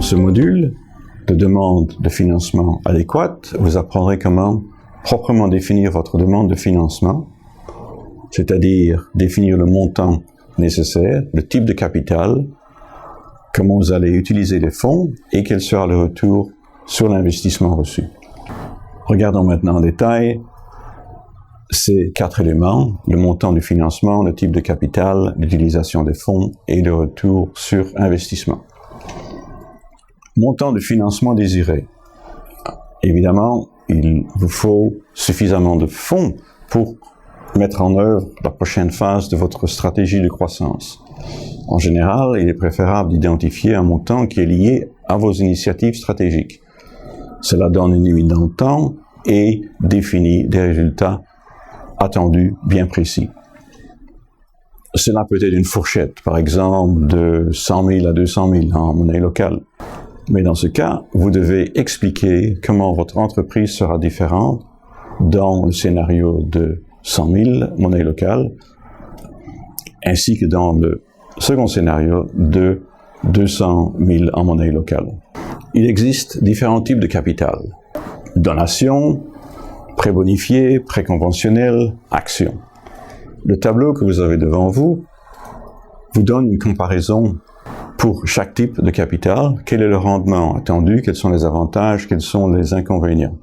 ce module de demande de financement adéquate, vous apprendrez comment proprement définir votre demande de financement, c'est-à-dire définir le montant nécessaire, le type de capital, comment vous allez utiliser les fonds et quel sera le retour sur l'investissement reçu. Regardons maintenant en détail ces 4 éléments, le montant du financement, le type de capital, l'utilisation des fonds et le retour sur investissement. Montant de financement désiré. Évidemment, il vous faut suffisamment de fonds pour mettre en œuvre la prochaine phase de votre stratégie de croissance. En général, il est préférable d'identifier un montant qui est lié à vos initiatives stratégiques. Cela donne une limite dans le temps et définit des résultats attendus bien précis. Cela peut être une fourchette, par exemple, de 100 000 à 200 000 en monnaie locale. Mais dans ce cas, vous devez expliquer comment votre entreprise sera différente dans le scénario de 100 000 monnaie locale, ainsi que dans le second scénario de 200 000 en monnaie locale. Il existe différents types de capital. Donation, prêt bonifié, prêt conventionnel, action. Le tableau que vous avez devant vous donne une comparaison pour chaque type de capital. Quel est le rendement attendu, quels sont les avantages, quels sont les inconvénients.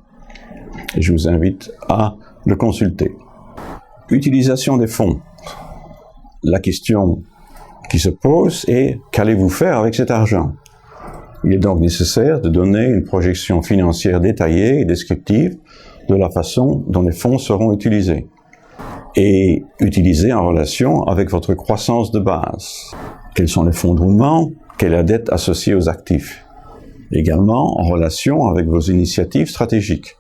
Et je vous invite à le consulter. Utilisation des fonds. La question qui se pose est qu'allez-vous faire avec cet argent? Il est donc nécessaire de donner une projection financière détaillée et descriptive de la façon dont les fonds seront utilisés et utilisés en relation avec votre croissance de base. Quels sont les fonds de roulement? Quelle est la dette associée aux actifs? Également en relation avec vos initiatives stratégiques.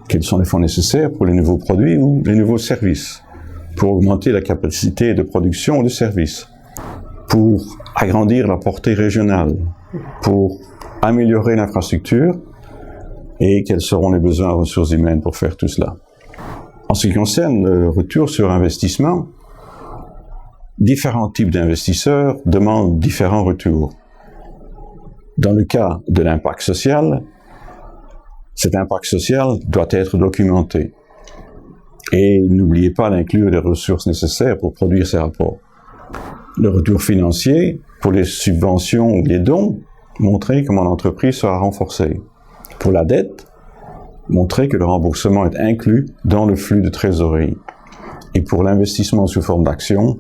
Quels sont les fonds nécessaires pour les nouveaux produits ou les nouveaux services? Pour augmenter la capacité de production ou de service? Pour agrandir la portée régionale? Pour améliorer l'infrastructure? Et quels seront les besoins en ressources humaines pour faire tout cela? En ce qui concerne le retour sur investissement, différents types d'investisseurs demandent différents retours. Dans le cas de l'impact social, cet impact social doit être documenté. Et n'oubliez pas d'inclure les ressources nécessaires pour produire ces rapports. Le retour financier, pour les subventions ou les dons, montrer comment l'entreprise sera renforcée. Pour la dette, montrer que le remboursement est inclus dans le flux de trésorerie. Et pour l'investissement sous forme d'action,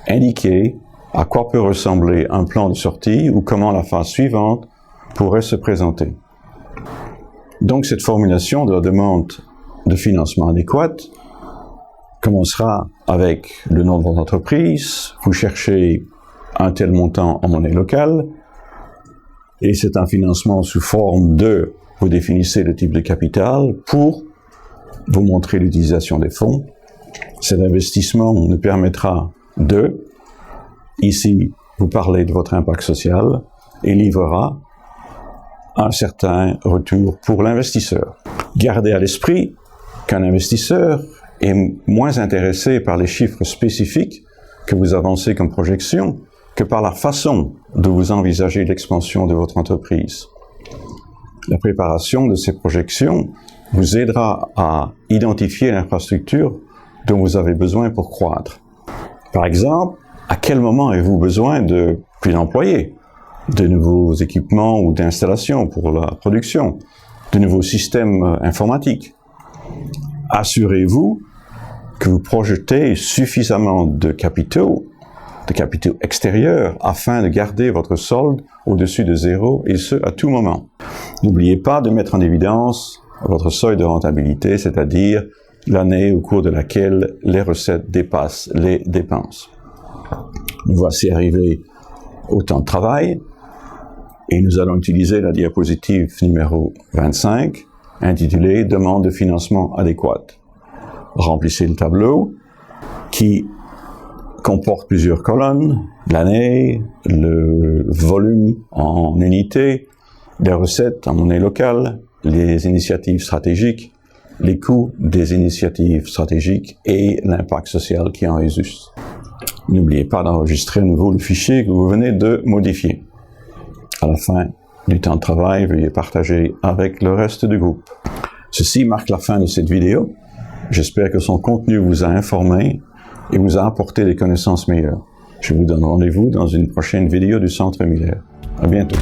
indiquer à quoi peut ressembler un plan de sortie ou comment la phase suivante pourrait se présenter. Donc cette formulation de la demande de financement adéquate commencera avec le nom de votre entreprise, vous cherchez un tel montant en monnaie locale, et c'est un financement sous forme de, vous définissez le type de capital pour vous montrer l'utilisation des fonds. Cet investissement nous permettra de, ici, vous parlez de votre impact social, et livrera un certain retour pour l'investisseur. Gardez à l'esprit qu'un investisseur est moins intéressé par les chiffres spécifiques que vous avancez comme projection que par la façon dont vous envisagez l'expansion de votre entreprise. La préparation de ces projections vous aidera à identifier l'infrastructure dont vous avez besoin pour croître. Par exemple, à quel moment avez-vous besoin de plus d'employés, de nouveaux équipements ou d'installations pour la production, de nouveaux systèmes informatiques? Assurez-vous que vous projetez suffisamment de capitaux extérieurs afin de garder votre solde au-dessus de zéro, et ce, à tout moment. N'oubliez pas de mettre en évidence votre seuil de rentabilité, c'est-à-dire l'année au cours de laquelle les recettes dépassent les dépenses. Nous voici arrivés au temps de travail, et nous allons utiliser la diapositive numéro 25, intitulée « Demande de financement adéquate ». Remplissez le tableau qui comporte plusieurs colonnes, l'année, le volume en unités, les recettes en monnaie locale, les initiatives stratégiques, les coûts des initiatives stratégiques et l'impact social qui en résulte. N'oubliez pas d'enregistrer à nouveau le fichier que vous venez de modifier. À la fin du temps de travail, veuillez partager avec le reste du groupe. Ceci marque la fin de cette vidéo. J'espère que son contenu vous a informé et vous a apporté des connaissances meilleures. Je vous donne rendez-vous dans une prochaine vidéo du Centre Miller. À bientôt.